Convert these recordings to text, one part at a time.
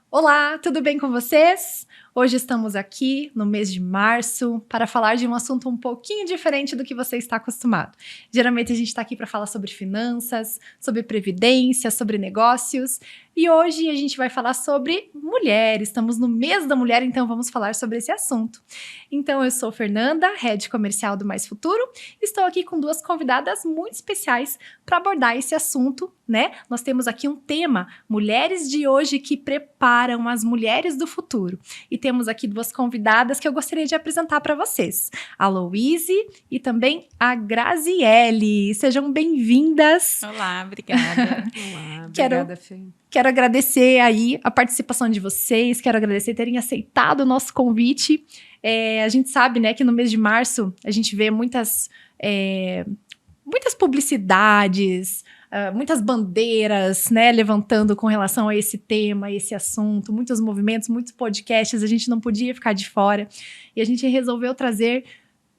Olá, tudo bem com vocês? Hoje estamos aqui no mês de março para falar de um assunto um pouquinho diferente do que você está acostumado. Geralmente a gente está aqui para falar sobre finanças, sobre previdência, sobre negócios e hoje a gente vai falar sobre mulher. Estamos no mês da mulher, então vamos falar sobre esse assunto. Então eu sou Fernanda, Head Comercial do Mais Futuro, estou aqui com duas convidadas muito especiais para abordar esse assunto, né? Nós temos aqui um tema, mulheres de hoje que preparam as mulheres do futuro. E temos aqui duas convidadas que eu gostaria de apresentar para vocês. A Louise e também a Graziele. Sejam bem-vindas. Olá, obrigada. Olá, obrigada, Fê. Quero agradecer aí a participação de vocês, quero agradecer terem aceitado o nosso convite. A gente sabe, né, que no mês de março a gente vê muitas publicidades, muitas bandeiras, né, levantando com relação a esse tema, a esse assunto, muitos movimentos, muitos podcasts, a gente não podia ficar de fora. E a gente resolveu trazer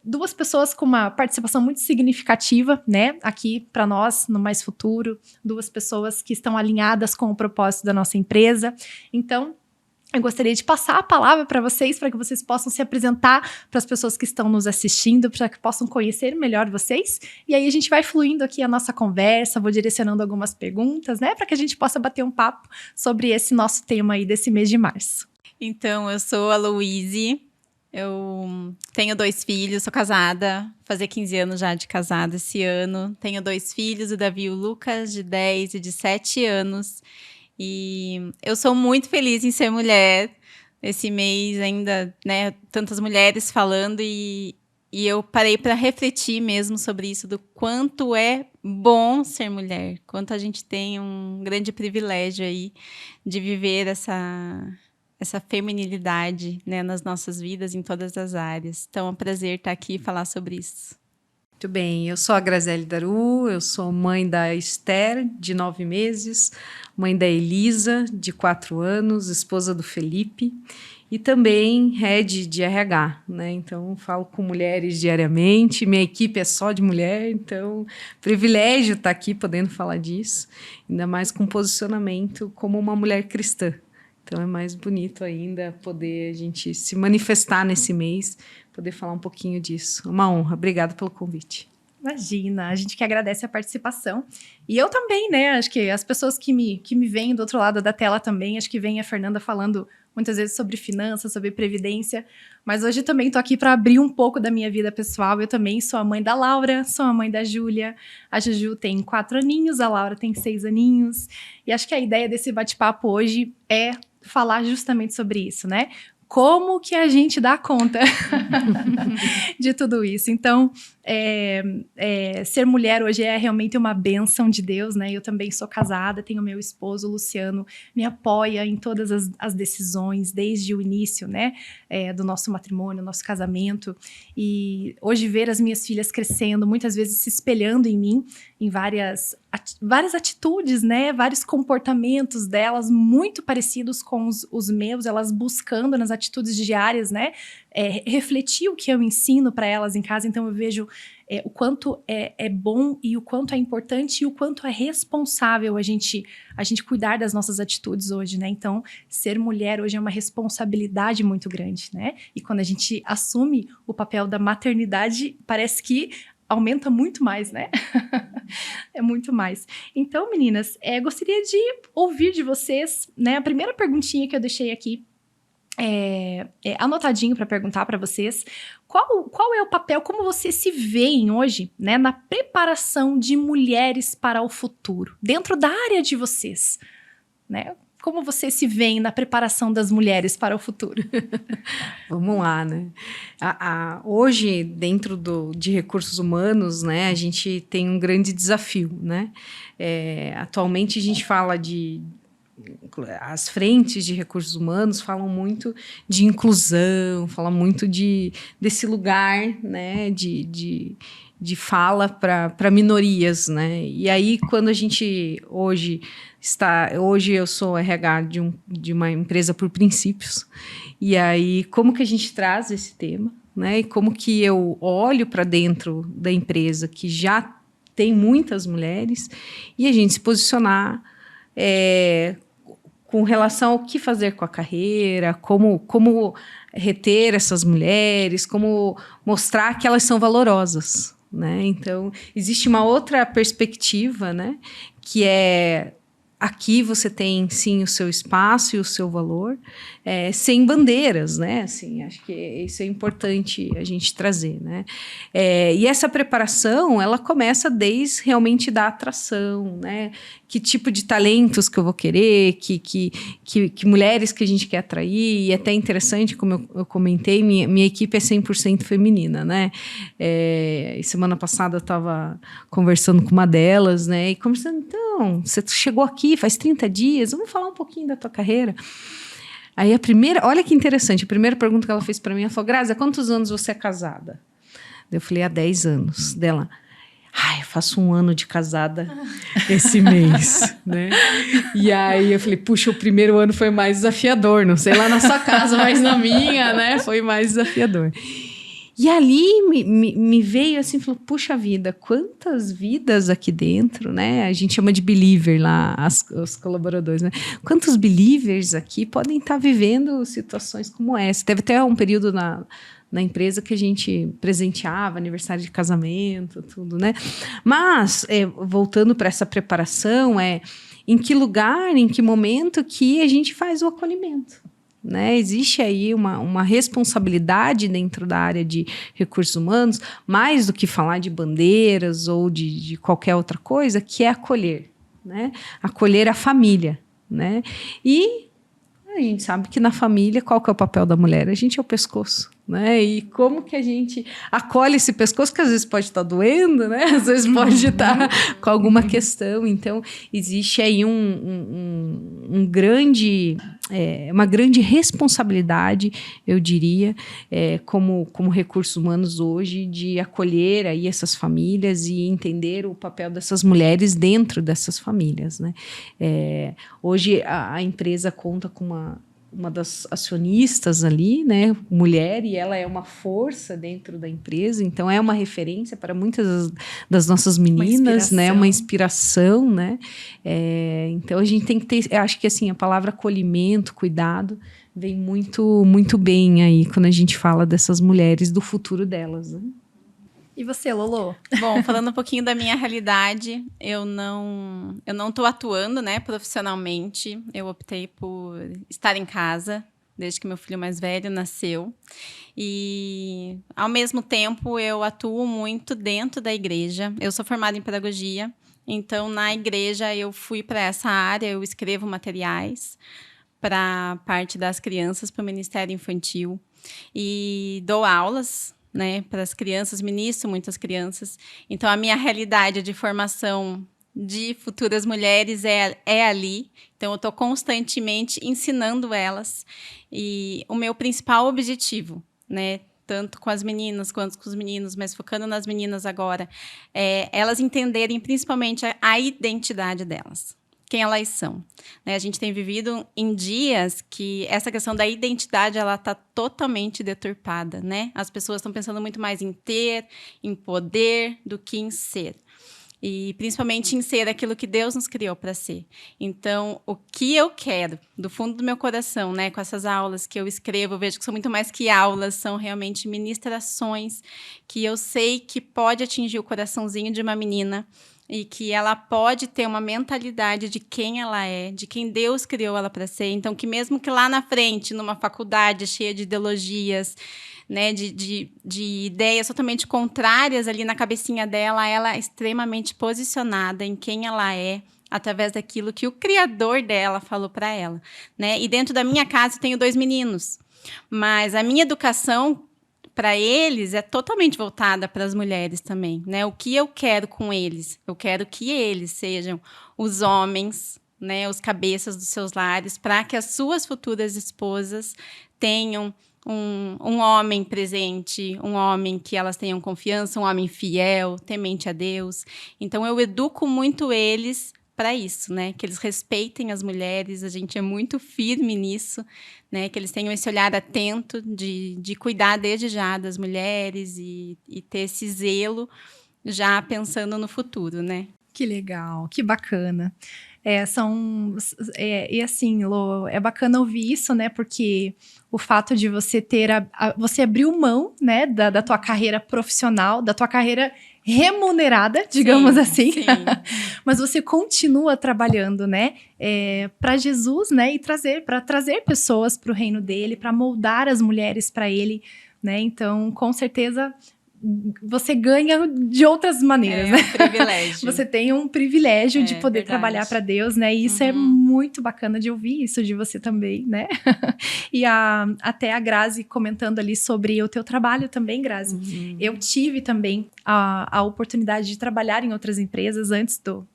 duas pessoas com uma participação muito significativa, né, aqui para nós, no Mais Futuro, duas pessoas que estão alinhadas com o propósito da nossa empresa. Então, eu gostaria de passar a palavra para vocês, para que vocês possam se apresentar para as pessoas que estão nos assistindo, para que possam conhecer melhor vocês. E aí a gente vai fluindo aqui a nossa conversa, vou direcionando algumas perguntas, né, para que a gente possa bater um papo sobre esse nosso tema aí desse mês de março. Então, eu sou a Louise, eu tenho 2 filhos, sou casada, fazer 15 anos já de casada esse ano. Tenho 2 filhos, o Davi e o Lucas, de 10 e de 7 anos. E eu sou muito feliz em ser mulher. Esse mês ainda, né, tantas mulheres falando e eu parei para refletir mesmo sobre isso, do quanto é bom ser mulher, quanto a gente tem um grande privilégio aí de viver essa feminilidade, né, nas nossas vidas, em todas as áreas. Então é um prazer estar aqui e falar sobre isso. Muito bem, eu sou a Graziele Daru, eu sou mãe da Esther, de 9 meses, mãe da Elisa, de 4 anos, esposa do Felipe, e também head de RH, né? Então, falo com mulheres diariamente, minha equipe é só de mulher, então, privilégio estar aqui podendo falar disso, ainda mais com posicionamento como uma mulher cristã. Então, é mais bonito ainda poder a gente se manifestar nesse mês, poder falar um pouquinho disso. Uma honra. Obrigada pelo convite. Imagina, a gente que agradece a participação. E eu também, né? Acho que as pessoas que me veem do outro lado da tela também, acho que vem a Fernanda falando muitas vezes sobre finanças, sobre previdência, mas hoje também tô aqui para abrir um pouco da minha vida pessoal. Eu também sou a mãe da Laura, sou a mãe da Júlia. A Juju tem 4 aninhos, a Laura tem 6 aninhos. E acho que a ideia desse bate-papo hoje é falar justamente sobre isso, né? Como que a gente dá conta de tudo isso? Então, ser mulher hoje é realmente uma bênção de Deus, né? Eu também sou casada, tenho meu esposo, Luciano, me apoia em todas as decisões, desde o início, né? Do nosso matrimônio, nosso casamento. E hoje ver as minhas filhas crescendo, muitas vezes se espelhando em mim, em várias atitudes, né? Vários comportamentos delas muito parecidos com os meus, elas buscando nas atitudes diárias, né? Refletir o que eu ensino para elas em casa. Então eu vejo o quanto é bom e o quanto é importante e o quanto é responsável a gente cuidar das nossas atitudes hoje, né? Então, ser mulher hoje é uma responsabilidade muito grande, né? E quando a gente assume o papel da maternidade, parece que aumenta muito mais, né? É muito mais. Então, meninas, gostaria de ouvir de vocês, né? A primeira perguntinha que eu deixei aqui, anotadinho para perguntar para vocês, qual é o papel, como vocês se veem hoje, né, na preparação de mulheres para o futuro, dentro da área de vocês, né? Como vocês se veem na preparação das mulheres para o futuro? Vamos lá, né? Hoje, dentro de recursos humanos, né, a gente tem um grande desafio, né? Atualmente, a gente fala as frentes de recursos humanos falam muito de inclusão, falam muito desse lugar, né, de fala para minorias, né? E aí, quando a gente hoje eu sou RH de uma empresa por princípios, e aí como que a gente traz esse tema, né? E como que eu olho para dentro da empresa que já tem muitas mulheres e a gente se posicionar com relação ao que fazer com a carreira, como reter essas mulheres, como mostrar que elas são valorosas, né? Então, existe uma outra perspectiva, né? Que é... Aqui você tem, sim, o seu espaço e o seu valor, sem bandeiras, né? Assim, acho que isso é importante a gente trazer, né? E essa preparação, ela começa desde realmente da atração, né? Que tipo de talentos que eu vou querer, que mulheres que a gente quer atrair. E é até interessante, como eu comentei, minha equipe é 100% feminina, né? E semana passada eu estava conversando com uma delas, né? E conversando, então, você chegou aqui faz 30 dias, vamos falar um pouquinho da tua carreira. Aí olha que interessante, a primeira pergunta que ela fez para mim, ela falou, Grazi, há quantos anos você é casada? Eu falei, há 10 anos. Dela, eu faço 1 ano de casada esse mês, né? E aí eu falei, puxa, o primeiro ano foi mais desafiador, não sei lá na sua casa, mas na minha, né? Foi mais desafiador. E ali me veio assim, falou, puxa vida, quantas vidas aqui dentro, né? A gente chama de believer lá, os colaboradores, né? Quantos believers aqui podem estar vivendo situações como essa? Teve até um período na empresa que a gente presenteava aniversário de casamento, tudo, né? Mas, voltando para essa preparação, em que lugar, em que momento que a gente faz o acolhimento? Né? Existe aí uma responsabilidade dentro da área de recursos humanos, mais do que falar de bandeiras ou de qualquer outra coisa, que é acolher, né? Acolher a família, né? E a gente sabe que na família, qual que é o papel da mulher? A gente é o pescoço, né? E como que a gente acolhe esse pescoço, que às vezes pode estar doendo, né? Às vezes pode estar com alguma questão. Então, existe aí uma grande responsabilidade, eu diria, como recursos humanos hoje, de acolher aí essas famílias e entender o papel dessas mulheres dentro dessas famílias, né? Hoje, a empresa conta com uma das acionistas ali, né, mulher, e ela é uma força dentro da empresa, então é uma referência para muitas das nossas meninas, né, uma inspiração, né, então a gente tem que ter, eu acho que assim, a palavra acolhimento, cuidado, vem muito, muito bem aí quando a gente fala dessas mulheres, do futuro delas, né? E você, Lolo? Bom, falando um pouquinho da minha realidade, eu não estou atuando, né, profissionalmente. Eu optei por estar em casa desde que meu filho mais velho nasceu. E, ao mesmo tempo, eu atuo muito dentro da igreja. Eu sou formada em pedagogia, então, na igreja, eu fui para essa área, eu escrevo materiais para a parte das crianças, para o Ministério Infantil. E dou aulas, né, para as crianças, ministro muitas crianças. Então, a minha realidade de formação de futuras mulheres é ali. Então, eu estou constantemente ensinando elas. E o meu principal objetivo, né, tanto com as meninas quanto com os meninos, mas focando nas meninas agora, é elas entenderem principalmente a identidade delas. Quem elas são, né? A gente tem vivido em dias que essa questão da identidade ela está totalmente deturpada, né? As pessoas estão pensando muito mais em ter, em poder, do que em ser. E principalmente em ser aquilo que Deus nos criou para ser. Então, o que eu quero, do fundo do meu coração, né, com essas aulas que eu escrevo, eu vejo que são muito mais que aulas, são realmente ministrações que eu sei que pode atingir o coraçãozinho de uma menina, e que ela pode ter uma mentalidade de quem ela é, de quem Deus criou ela para ser. Então, que mesmo que lá na frente, numa faculdade cheia de ideologias, né, de ideias totalmente contrárias ali na cabecinha dela, ela é extremamente posicionada em quem ela é, através daquilo que o Criador dela falou para ela, né? E dentro da minha casa eu tenho 2 meninos, mas a minha educação para eles é totalmente voltada para as mulheres também, né? O que eu quero com eles? Eu quero que eles sejam os homens, né, os cabeças dos seus lares, para que as suas futuras esposas tenham um homem presente, um homem que elas tenham confiança, um homem fiel, temente a Deus. Então, eu educo muito eles para isso, né? Que eles respeitem as mulheres, a gente é muito firme nisso, né? Que eles tenham esse olhar atento de cuidar desde já das mulheres e ter esse zelo já pensando no futuro, né? Que legal, que bacana. E assim, Lô, é bacana ouvir isso, né? Porque o fato de você ter você abriu mão, né, da tua carreira profissional, da tua carreira remunerada, digamos assim. Sim. Mas você continua trabalhando, né, para Jesus, né, e para trazer pessoas para o reino dele, para moldar as mulheres para ele, né? Então, com certeza, você ganha de outras maneiras, né? Um privilégio. Você tem um privilégio de poder verdade. trabalhar para Deus, né? E isso é muito bacana de ouvir isso de você também, né? E até a Grazi comentando ali sobre o teu trabalho também, Grazi. Eu tive também a oportunidade de trabalhar em outras empresas antes do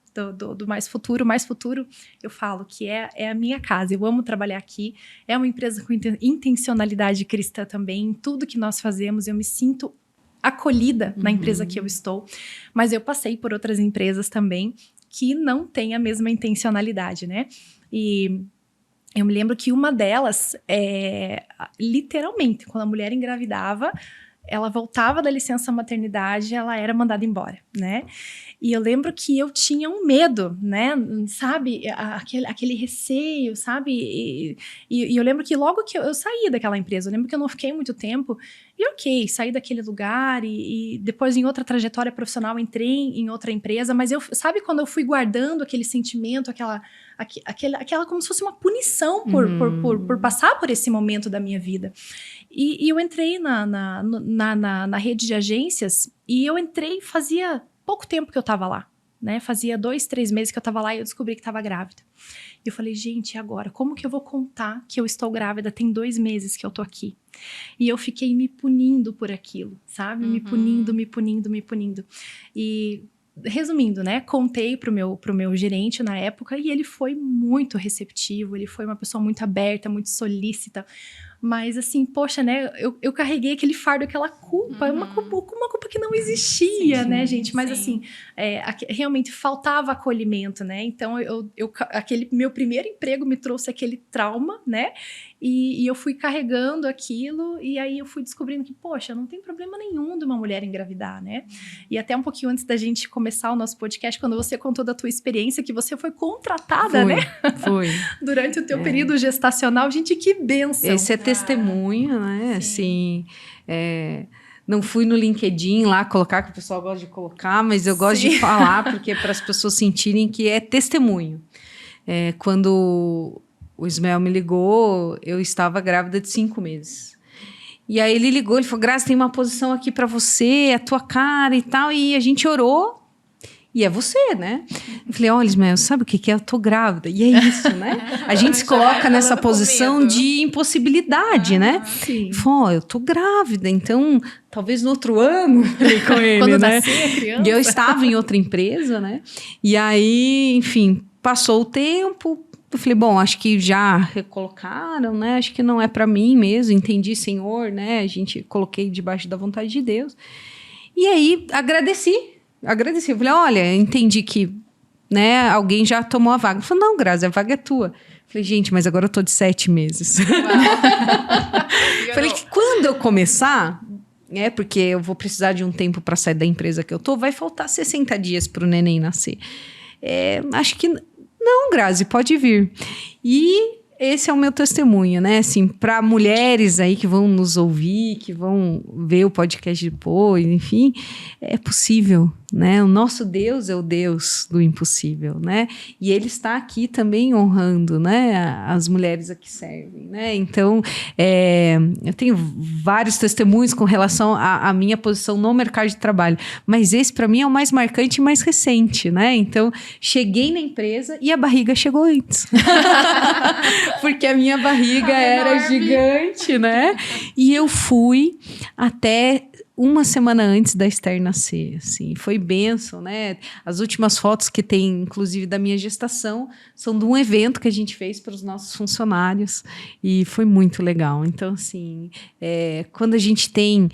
Mais Futuro. Mais Futuro, eu falo que é a minha casa. Eu amo trabalhar aqui. É uma empresa com intencionalidade cristã também. Em tudo que nós fazemos, eu me sinto acolhida na empresa que eu estou, mas eu passei por outras empresas também que não têm a mesma intencionalidade, né? E eu me lembro que uma delas, literalmente, quando a mulher engravidava, ela voltava da licença maternidade, ela era mandada embora, né? E eu lembro que eu tinha um medo, né? Sabe? Aquele receio, sabe? E eu lembro que logo que eu saí daquela empresa, eu lembro que eu não fiquei muito tempo. E ok, saí daquele lugar e depois em outra trajetória profissional entrei em outra empresa. Mas sabe quando eu fui guardando aquele sentimento, aquela como se fosse uma punição por passar por esse momento da minha vida. E eu entrei na rede de agências e eu entrei fazia pouco tempo que eu tava lá, né? Fazia 2, 3 meses que eu tava lá e eu descobri que tava grávida. E eu falei, gente, e agora? Como que eu vou contar que eu estou grávida? Tem 2 meses que eu tô aqui. E eu fiquei me punindo por aquilo, sabe? Me punindo. E resumindo, né? Contei pro meu gerente na época e ele foi muito receptivo, ele foi uma pessoa muito aberta, muito solícita. Mas assim, poxa, né? Eu carreguei aquele fardo, aquela culpa, uma culpa que não existia, né, gente? Mas assim, realmente faltava acolhimento, né? Então, aquele meu primeiro emprego me trouxe aquele trauma, né? E eu fui carregando aquilo, e aí eu fui descobrindo que, poxa, não tem problema nenhum de uma mulher engravidar, né? E até um pouquinho antes da gente começar o nosso podcast, quando você contou da tua experiência, que você foi contratada, né? Foi. Durante o teu período gestacional. Gente, que bênção! Esse é testemunho, né? Assim, não fui no LinkedIn lá colocar, que o pessoal gosta de colocar, mas eu gosto de falar, porque é para as pessoas sentirem que é testemunho. Quando o Ismael me ligou, eu estava grávida de 5 meses. E aí ele ligou, ele falou, Grazi, tem uma posição aqui para você, a tua cara e tal, e a gente orou. E é você, né? Eu falei, olha, Ismael, sabe o que é? Eu tô grávida. E é isso, né? A gente se coloca nessa posição de impossibilidade, né? Sim. Ele falou, eu tô grávida, então talvez no outro ano. Com ele, quando né? nascer a criança. E eu estava em outra empresa, né? E aí, enfim, passou o tempo. Eu falei, bom, acho que já recolocaram, né? Acho que não é para mim mesmo. Entendi, Senhor, né? A gente coloquei debaixo da vontade de Deus. E aí, agradeci. Eu falei, olha, entendi que, né, alguém já tomou a vaga. Eu falei, não, Grazi, a vaga é tua. Eu falei, gente, mas agora eu tô de 7 meses. Falei que quando eu começar, porque eu vou precisar de um tempo para sair da empresa que eu tô, vai faltar 60 dias pro neném nascer. Acho que não, Grazi, pode vir. E esse é o meu testemunho, né? Assim, para mulheres aí que vão nos ouvir, que vão ver o podcast depois, enfim, é possível, né? O nosso Deus é o Deus do impossível, né? E Ele está aqui também honrando, né? As mulheres a que servem, né? Então, eu tenho vários testemunhos com relação à minha posição no mercado de trabalho, mas esse para mim é o mais marcante e mais recente, né? Então, cheguei na empresa e a barriga chegou antes. Porque a minha barriga era gigante, né? E eu fui até uma semana antes da Esther nascer, assim. Foi bênção, né? As últimas fotos que tem, inclusive, da minha gestação, são de um evento que a gente fez para os nossos funcionários. E foi muito legal. Então, assim, quando a gente tem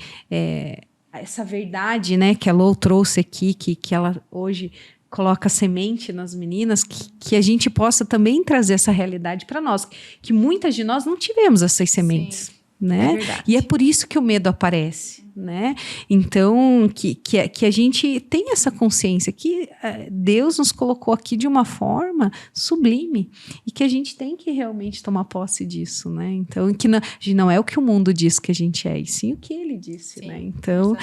essa verdade, né, que a Lô trouxe aqui, que ela hoje coloca semente nas meninas, que a gente possa também trazer essa realidade para nós, que muitas de nós não tivemos essas sementes. né? É verdade. E é por isso que o medo aparece, né? Então, que a gente tem essa consciência que Deus nos colocou aqui de uma forma sublime e que a gente tem que realmente tomar posse disso, né? Então, que não é o que o mundo diz que a gente é, e sim o que ele disse, né? Então,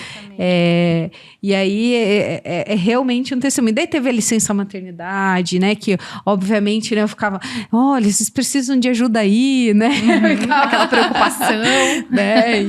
e aí é realmente um testemunho. Daí teve a licença maternidade, né? Que, obviamente, né, eu ficava, olha, vocês precisam de ajuda aí, né? Aquela preocupação. Né?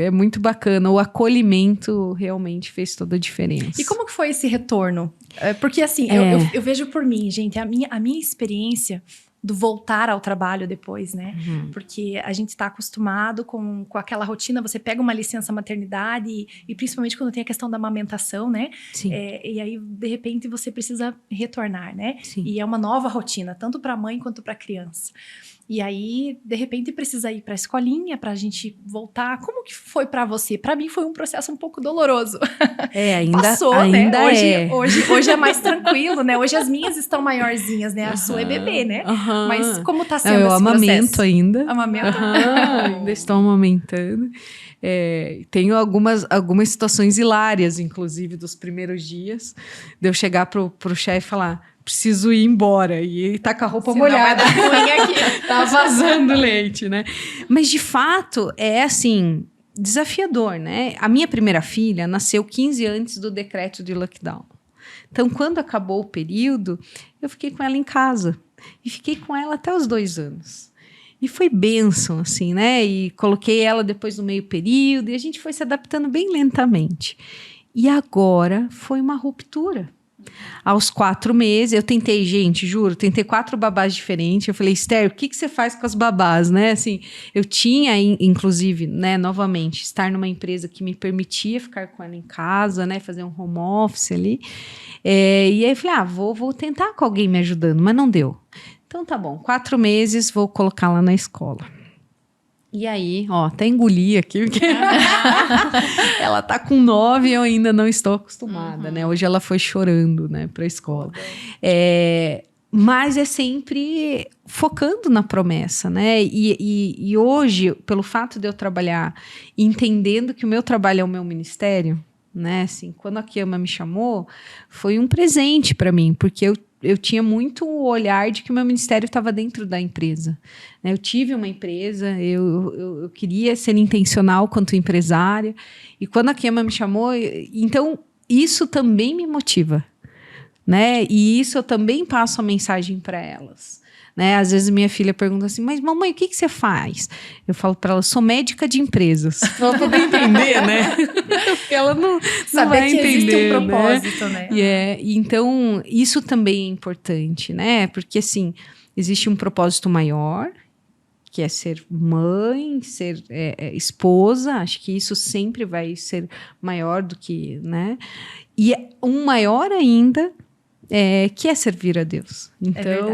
É muito bacana. O acolhimento realmente fez toda a diferença. E como que foi esse retorno? Porque assim, eu vejo por mim, gente, a minha experiência do voltar ao trabalho depois, né? Porque a gente está acostumado com aquela rotina, você pega uma licença maternidade e principalmente quando tem a questão da amamentação, né? Sim. E aí, de repente, você precisa retornar, né? Sim. E é uma nova rotina, tanto para a mãe quanto para a criança. E aí, de repente, precisa ir para a escolinha para a gente voltar. Como que foi para você? Para mim foi um processo um pouco doloroso. Ainda Passou, ainda né? Hoje é mais tranquilo, né? Hoje as minhas estão maiorzinhas, né? A sua é bebê, né? Mas como tá sendo eu esse amamento processo? ainda. Amamento? Ainda estou amamentando. Tenho algumas situações hilárias, inclusive, dos primeiros dias. De eu chegar pro chefe e falar, preciso ir embora. E ele tá com a roupa molhada. Tá vazando leite, né? Mas, de fato, é assim, desafiador, né? A minha primeira filha nasceu 15 antes do decreto de lockdown. Então, quando acabou o período, eu fiquei com ela em casa. E fiquei com ela até os 2 anos. E foi bênção, assim, né? E coloquei ela depois no meio período e a gente foi se adaptando bem lentamente. E agora foi uma ruptura. Aos 4 meses, eu tentei, gente, juro, tentei 4 babás diferentes. Eu falei, Esther, o que você faz com as babás, né? Assim, eu tinha, inclusive, né, novamente, estar numa empresa que me permitia ficar com ela em casa, né? Fazer um home office ali. E aí eu falei, vou tentar com alguém me ajudando, mas não deu. Então tá bom, 4 meses, vou colocá-la na escola. E aí, até engoli aqui, porque ela tá com 9 e eu ainda não estou acostumada, né? Hoje ela foi chorando, né, pra escola. Mas é sempre focando na promessa, né? E hoje, pelo fato de eu trabalhar, entendendo que o meu trabalho é o meu ministério, né? Assim, quando a Kiama me chamou, foi um presente para mim, porque eu tinha muito o olhar de que o meu ministério estava dentro da empresa. Eu tive uma empresa, eu queria ser intencional quanto empresária, e quando a Kiama me chamou, então isso também me motiva, né? E isso eu também passo a mensagem para elas. Né? Às vezes minha filha pergunta assim, mas mamãe, o que você faz? Eu falo para ela, sou médica de empresas. Para ela poder entender, né? Porque ela não vai que entender, existe um propósito, né? Então, isso também é importante, né? Porque, assim, existe um propósito maior, que é ser mãe, ser esposa. Acho que isso sempre vai ser maior do que, né? E um maior ainda, que é servir a Deus. Então,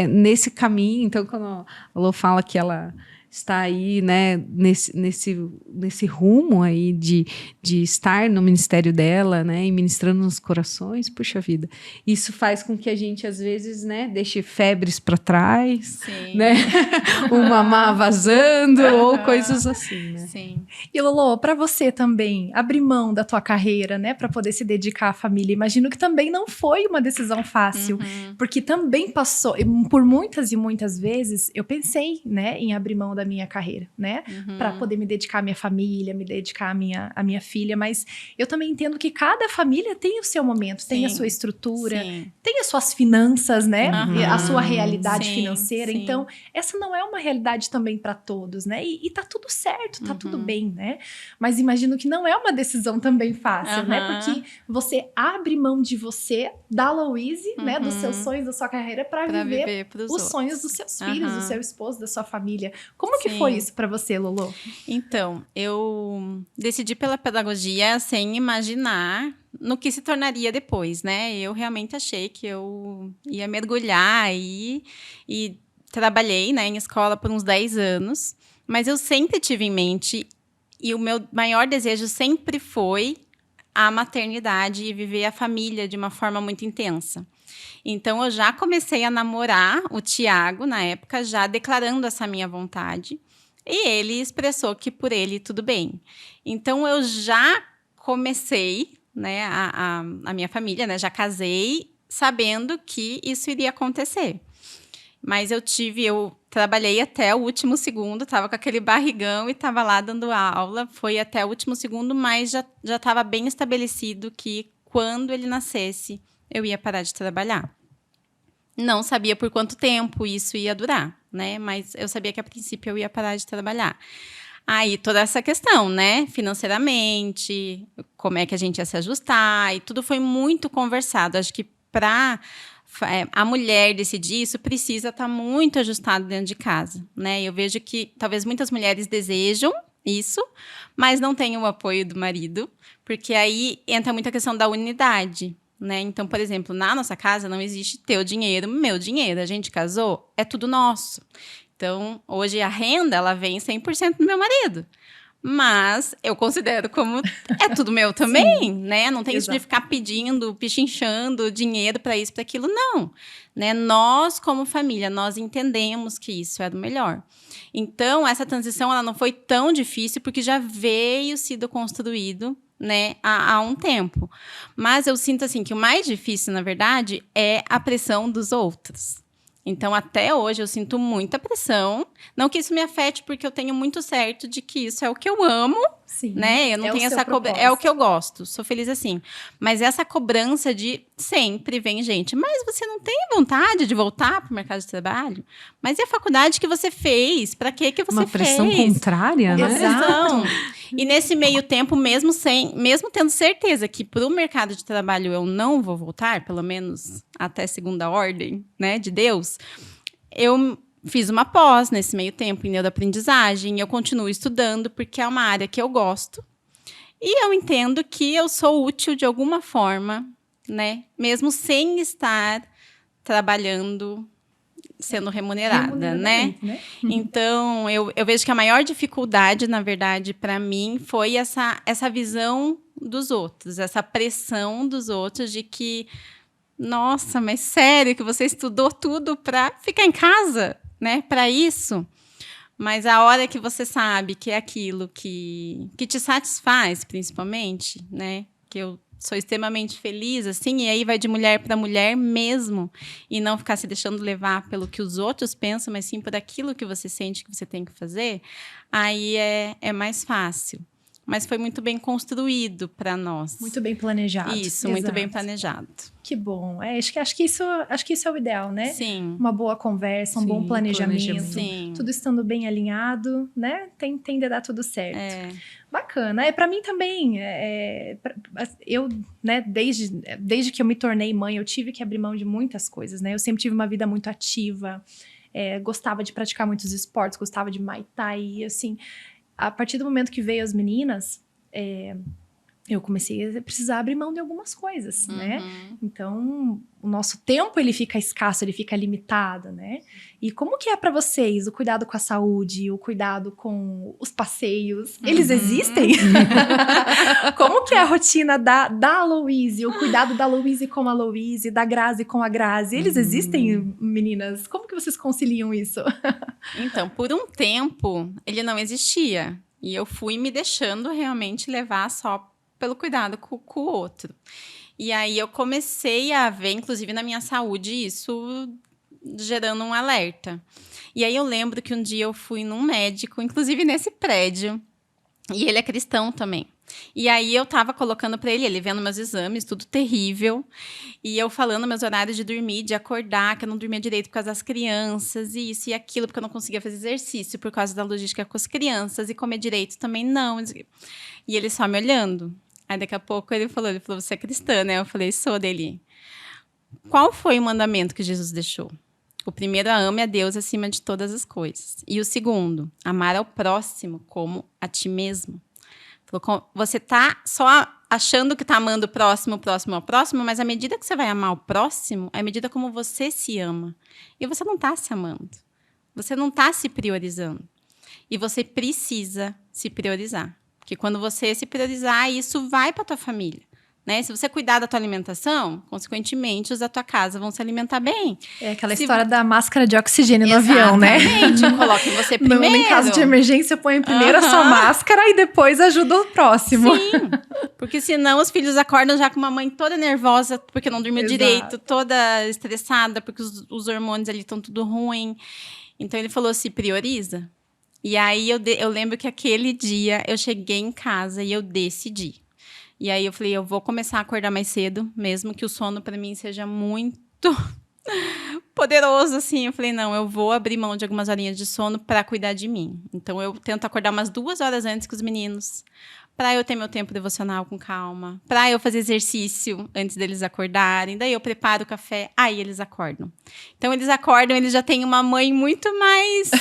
nesse caminho, então, quando a Lô fala que ela está aí, né, nesse rumo aí de estar no ministério dela, né, e ministrando nos corações, puxa vida, isso faz com que a gente, às vezes, né, deixe febres para trás, Sim. né, o mamá vazando, ou coisas assim, né. Sim. E Lolo, para você também, abrir mão da tua carreira, né, para poder se dedicar à família, imagino que também não foi uma decisão fácil, porque também passou, por muitas e muitas vezes, eu pensei, né, em abrir mão da minha carreira, né? Para poder me dedicar à minha família, me dedicar à minha filha, mas eu também entendo que cada família tem o seu momento, tem a sua estrutura, tem as suas finanças, né? A sua realidade financeira. Então, essa não é uma realidade também para todos, né? E tá tudo certo, tá tudo bem, né? Mas imagino que não é uma decisão também fácil, né? Porque você abre mão de você, da Louise, né? Dos seus sonhos, da sua carreira, para viver os sonhos dos seus filhos, do seu esposo, da sua família. Como que foi isso para você, Lolo? Então, eu decidi pela pedagogia sem imaginar no que se tornaria depois, né? Eu realmente achei que eu ia mergulhar aí e trabalhei, né, em escola por uns 10 anos, mas eu sempre tive em mente e o meu maior desejo sempre foi a maternidade e viver a família de uma forma muito intensa. Então, eu já comecei a namorar o Tiago, na época, já declarando essa minha vontade. E ele expressou que por ele tudo bem. Então, eu já comecei, né, a minha família, né, já casei sabendo que isso iria acontecer. Mas eu trabalhei até o último segundo, estava com aquele barrigão e estava lá dando aula. Foi até o último segundo, mas já estava bem estabelecido que quando ele nascesse, eu ia parar de trabalhar. Não sabia por quanto tempo isso ia durar, né? Mas eu sabia que a princípio eu ia parar de trabalhar. Aí toda essa questão, né? Financeiramente, como é que a gente ia se ajustar, e tudo foi muito conversado. Acho que para a mulher decidir isso, precisa estar muito ajustado dentro de casa, né? Eu vejo que talvez muitas mulheres desejam isso, mas não têm o apoio do marido, porque aí entra muita questão da unidade, né? Então, por exemplo, na nossa casa não existe teu dinheiro, meu dinheiro. A gente casou, é tudo nosso. Então, hoje a renda, ela vem 100% do meu marido. Mas eu considero como é tudo meu também, sim, né? Não tem isso de ficar pedindo, pichinchando dinheiro para isso, para aquilo, não. Né? Nós, como família, nós entendemos que isso é do melhor. Então, essa transição ela não foi tão difícil, porque já veio sido construído, né, há um tempo. Mas eu sinto assim que o mais difícil, na verdade, é a pressão dos outros. Então, até hoje, eu sinto muita pressão. Não que isso me afete, porque eu tenho muito certo de que isso é o que eu amo. Sim, né? Eu não tenho essa cobrança. É o que eu gosto, sou feliz assim. Mas essa cobrança de sempre vem gente. Mas você não tem vontade de voltar para o mercado de trabalho? Mas e a faculdade que você fez? Para que você fez? Uma pressão contrária, né? Exato. E nesse meio tempo, mesmo tendo certeza que para o mercado de trabalho eu não vou voltar, pelo menos até segunda ordem, né, de Deus, eu fiz uma pós nesse meio tempo em neuroaprendizagem, eu continuo estudando porque é uma área que eu gosto e eu entendo que eu sou útil de alguma forma, né? Mesmo sem estar trabalhando, sendo remunerada, né? Então, eu vejo que a maior dificuldade, na verdade, para mim, foi essa visão dos outros, essa pressão dos outros de que, nossa, mas sério que você estudou tudo para ficar em casa? Né, para isso, mas a hora que você sabe que é aquilo que te satisfaz, principalmente, né, que eu sou extremamente feliz, assim, e aí vai de mulher para mulher mesmo, e não ficar se deixando levar pelo que os outros pensam, mas sim por aquilo que você sente que você tem que fazer, aí é mais fácil. Mas foi muito bem construído para nós. Muito bem planejado. Isso, exato. Muito bem planejado. Que bom. Acho que isso é o ideal, né? Sim. Uma boa conversa, um bom planejamento. Sim. Tudo estando bem alinhado, né? Tende a dar tudo certo. Bacana. Para mim também, eu, né, desde que eu me tornei mãe, eu tive que abrir mão de muitas coisas, né? Eu sempre tive uma vida muito ativa, gostava de praticar muitos esportes, gostava de Muay Thai, assim... A partir do momento que veio as meninas, eu comecei a precisar abrir mão de algumas coisas, né? Então, o nosso tempo, ele fica escasso, ele fica limitado, né? E como que é para vocês o cuidado com a saúde, o cuidado com os passeios? Eles existem? Como que é a rotina da Aloíse, o cuidado da Aloíse com a Aloíse, da Grazi com a Grazi? Eles existem, meninas? Como que vocês conciliam isso? Então, por um tempo, ele não existia. E eu fui me deixando realmente levar só pelo cuidado com o outro. E aí eu comecei a ver, inclusive na minha saúde, isso gerando um alerta. E aí eu lembro que um dia eu fui num médico, inclusive nesse prédio, e ele é cristão também. E aí eu tava colocando para ele vendo meus exames, tudo terrível, e eu falando meus horários de dormir, de acordar, que eu não dormia direito por causa das crianças, e isso e aquilo, porque eu não conseguia fazer exercício por causa da logística com as crianças, e comer direito também não. E ele só me olhando. Aí daqui a pouco ele falou, você é cristã, né? Eu falei, sou. Dele. Qual foi o mandamento que Jesus deixou? O primeiro, ame a Deus acima de todas as coisas. E o segundo, amar ao próximo como a ti mesmo. Falou, você tá só achando que tá amando o próximo, mas à medida que você vai amar o próximo, é à medida como você se ama. E você não tá se amando. Você não tá se priorizando. E você precisa se priorizar. Porque quando você se priorizar, isso vai para tua família. né? Se você cuidar da tua alimentação, consequentemente, os da tua casa vão se alimentar bem. É aquela história da máscara de oxigênio no avião, né? Exatamente, coloquem você primeiro. Em caso de emergência, põe primeiro a sua máscara e depois ajuda o próximo. Sim, porque senão os filhos acordam já com uma mãe toda nervosa, porque não dormiu direito, toda estressada, porque os hormônios ali estão tudo ruim. Então, ele falou assim, prioriza. E aí, eu lembro que aquele dia, eu cheguei em casa e eu decidi. E aí, eu falei, eu vou começar a acordar mais cedo, mesmo que o sono, para mim, seja muito poderoso, assim. Eu falei, não, eu vou abrir mão de algumas horinhas de sono para cuidar de mim. Então, eu tento acordar umas 2 horas antes que os meninos, para eu ter meu tempo devocional com calma, para eu fazer exercício antes deles acordarem, daí eu preparo o café, aí eles acordam. Então, eles acordam, eles já têm uma mãe muito mais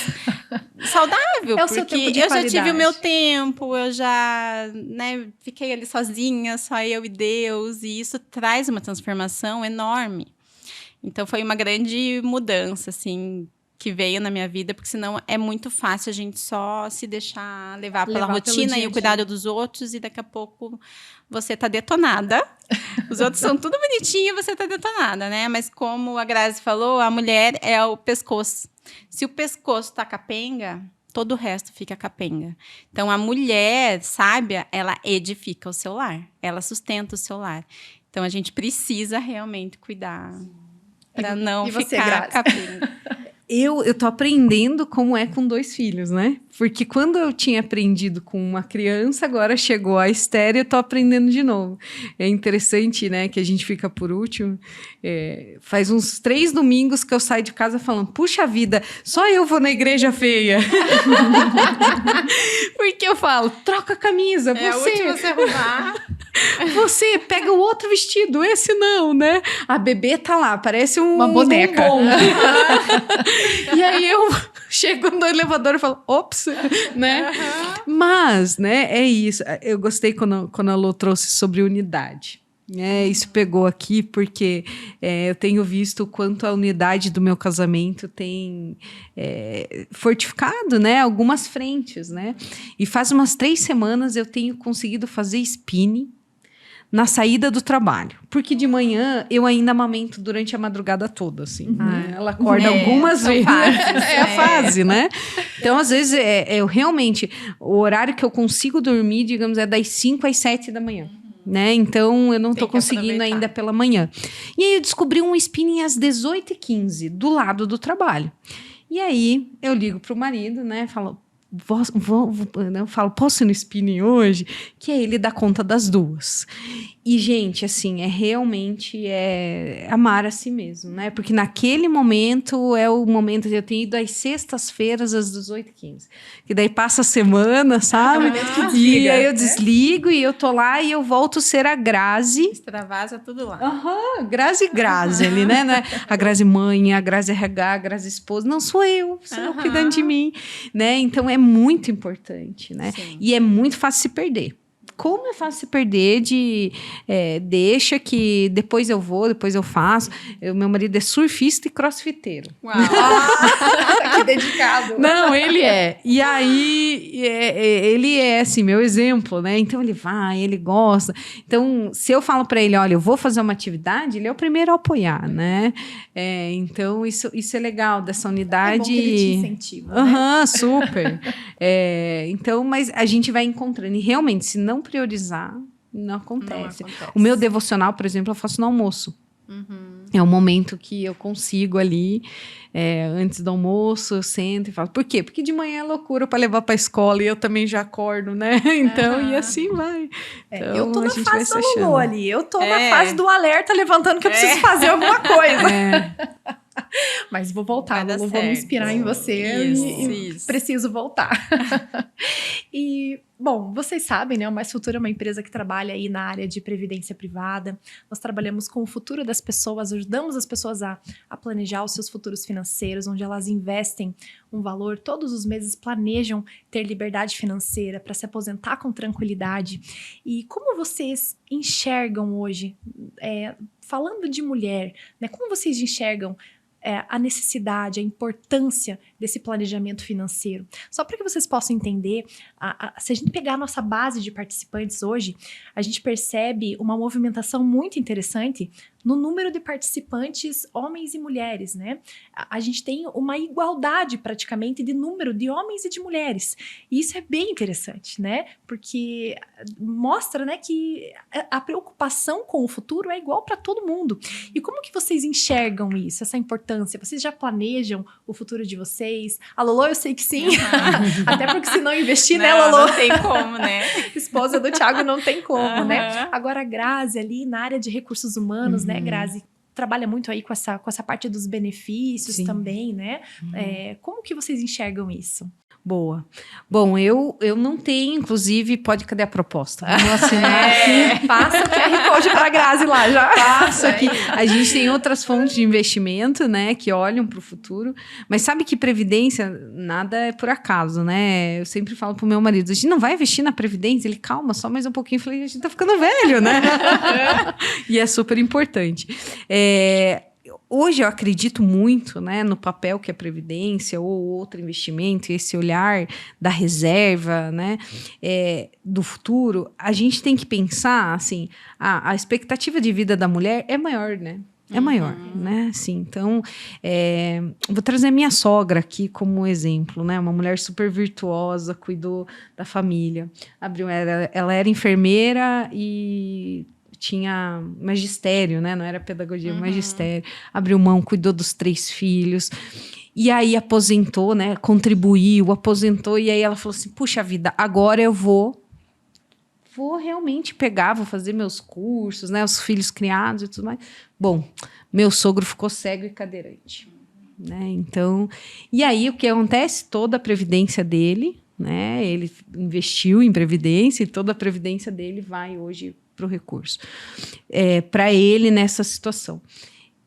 saudável, É o seu tempo de eu qualidade. já tive o meu tempo, eu já, né, fiquei ali sozinha, só eu e Deus, e isso traz uma transformação enorme. Então, foi uma grande mudança, assim, que veio na minha vida, porque senão é muito fácil a gente só se deixar levar pela rotina e o cuidado dos outros, e daqui a pouco você tá detonada. Os outros são tudo bonitinho e você tá detonada, né? Mas como a Grazi falou, a mulher é o pescoço. Se o pescoço tá capenga, todo o resto fica capenga. Então, a mulher sábia, ela edifica o seu lar, ela sustenta o seu lar. Então, a gente precisa realmente cuidar para não ficar capenga. Eu tô aprendendo como é com 2 filhos, né? Porque quando eu tinha aprendido com uma criança, agora chegou a Esther e eu tô aprendendo de novo. É interessante, né, que a gente fica por último. Faz uns 3 domingos que eu saio de casa falando, puxa vida, só eu vou na igreja feia. Porque eu falo, troca a camisa, você arrumar. Você pega o outro vestido, esse não, né? A bebê tá lá, parece uma boneca. E aí eu chego no elevador e falo, ops, né? Mas, né, é isso. Eu gostei quando a Lô trouxe sobre unidade. Isso pegou aqui porque eu tenho visto o quanto a unidade do meu casamento tem fortificado, né, algumas frentes, né? E faz umas 3 semanas eu tenho conseguido fazer spinning na saída do trabalho. Porque de manhã eu ainda amamento durante a madrugada toda, assim. Né? Ela acorda algumas vezes. É a fase, né? Então, às vezes, eu realmente... O horário que eu consigo dormir, digamos, é das 5 às 7 da manhã. Né? Então, eu não estou conseguindo ainda pela manhã. E aí, eu descobri um spinning às 18h15, do lado do trabalho. E aí, eu ligo pro marido, né? Falo... eu falo, posso ir no spinning hoje? Que aí ele dá conta das 2. E, gente, assim, realmente amar a si mesmo, né? Porque naquele momento é o momento de eu ter ido às sextas-feiras às 18h15. Que daí passa a semana, sabe? E aí eu desligo e eu tô lá e eu volto a ser a Grazi. Extravasa tudo lá. Grazi ali, né? A Grazi mãe, a Grazi RH, a Grazi esposa. Não, sou eu cuidando de mim, né? Então, é muito importante, né? Sim. E é muito fácil se perder. Como é fácil se perder deixa que depois eu vou, depois eu faço. Meu marido é surfista e crossfiteiro. Uau! Que dedicado! Não, ele é. E aí, ele é, assim, meu exemplo, né? Então, ele vai, ele gosta. Então, se eu falo para ele, olha, eu vou fazer uma atividade, ele é o primeiro a apoiar, né? Então, isso é legal, dessa unidade. É bom que ele te incentiva, né? Super. Então, mas a gente vai encontrando. E, realmente, se não priorizar, não acontece. O meu devocional, por exemplo, eu faço no almoço. É um momento que eu consigo ali, antes do almoço, eu sento e falo. Por quê? Porque de manhã é loucura para levar para a escola e eu também já acordo, né? Então, e assim vai. Então, eu tô na fase da Lulu ali. Eu tô na fase do alerta, levantando que eu preciso fazer alguma coisa. Mas vou voltar, Lulu, vou me inspirar em você e preciso voltar. E, bom, vocês sabem, né? O Mais Futuro é uma empresa que trabalha aí na área de previdência privada. Nós trabalhamos com o futuro das pessoas, ajudamos as pessoas a planejar os seus futuros financeiros, onde elas investem um valor, todos os meses planejam ter liberdade financeira para se aposentar com tranquilidade. E como vocês enxergam hoje, falando de mulher, né? Como vocês enxergam a necessidade, a importância desse planejamento financeiro. Só para que vocês possam entender, se a gente pegar a nossa base de participantes hoje, a gente percebe uma movimentação muito interessante no número de participantes homens e mulheres, né? A gente tem uma igualdade praticamente de número de homens e de mulheres. E isso é bem interessante, né? Porque mostra, né, que a preocupação com o futuro é igual para todo mundo. E como que vocês enxergam isso, essa importância? Vocês já planejam o futuro de vocês? A Lolo, eu sei que sim. Até porque se não investir, né, Lolo? Não tem como, né? Esposa do Thiago não tem como, né? Agora a Grazi ali na área de recursos humanos, né, Grazi? Trabalha muito aí com essa parte dos benefícios também, né? Como que vocês enxergam isso? Boa. Bom, eu não tenho, inclusive, cadê a proposta? Vamos assinar aqui. Passa o QR Code para a Grazi lá já. Passa aqui. A gente tem outras fontes de investimento, né, que olham para o futuro. Mas sabe que previdência, nada é por acaso, né? Eu sempre falo pro meu marido, a gente não vai investir na previdência? Ele, calma, só mais um pouquinho. Eu falei, a gente tá ficando velho, né? E é super importante. Hoje eu acredito muito, né, no papel que a previdência ou outro investimento, esse olhar da reserva, né, do futuro. A gente tem que pensar, assim, a expectativa de vida da mulher é maior, né? É maior, né? Assim, então, vou trazer a minha sogra aqui como exemplo, né? Uma mulher super virtuosa, cuidou da família. Ela era enfermeira e tinha magistério, né? Não era pedagogia, magistério. Abriu mão, cuidou dos 3 filhos. E aí aposentou, né? Contribuiu, aposentou. E aí ela falou assim, puxa vida, agora eu vou realmente pegar, vou fazer meus cursos, né? Os filhos criados e tudo mais. Bom, meu sogro ficou cego e cadeirante, né? Então, e aí o que acontece? Toda a previdência dele, né? Ele investiu em previdência e toda a previdência dele vai hoje para o recurso. Para ele nessa situação.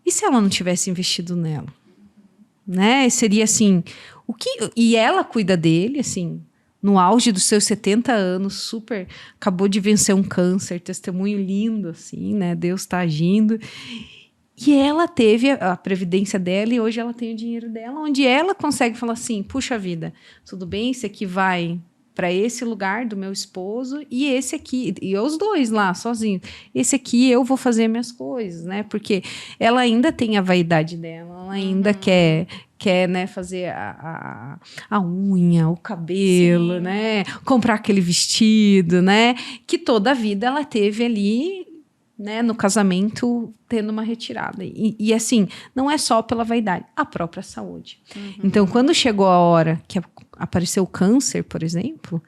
E se ela não tivesse investido nela? Né? Seria assim, e ela cuida dele, assim, no auge dos seus 70 anos, acabou de vencer um câncer, testemunho lindo, assim, né? Deus está agindo. E ela teve a previdência dela e hoje ela tem o dinheiro dela, onde ela consegue falar assim, puxa vida, tudo bem, esse aqui vai para esse lugar do meu esposo e esse aqui, e os 2 lá, sozinhos. Esse aqui eu vou fazer minhas coisas, né? Porque ela ainda tem a vaidade dela, ela ainda quer, né, fazer a unha, o cabelo, né? Comprar aquele vestido, né? Que toda a vida ela teve ali, né, no casamento, tendo uma retirada. E assim, não é só pela vaidade, a própria saúde. Então, quando chegou a hora que apareceu o câncer, por exemplo,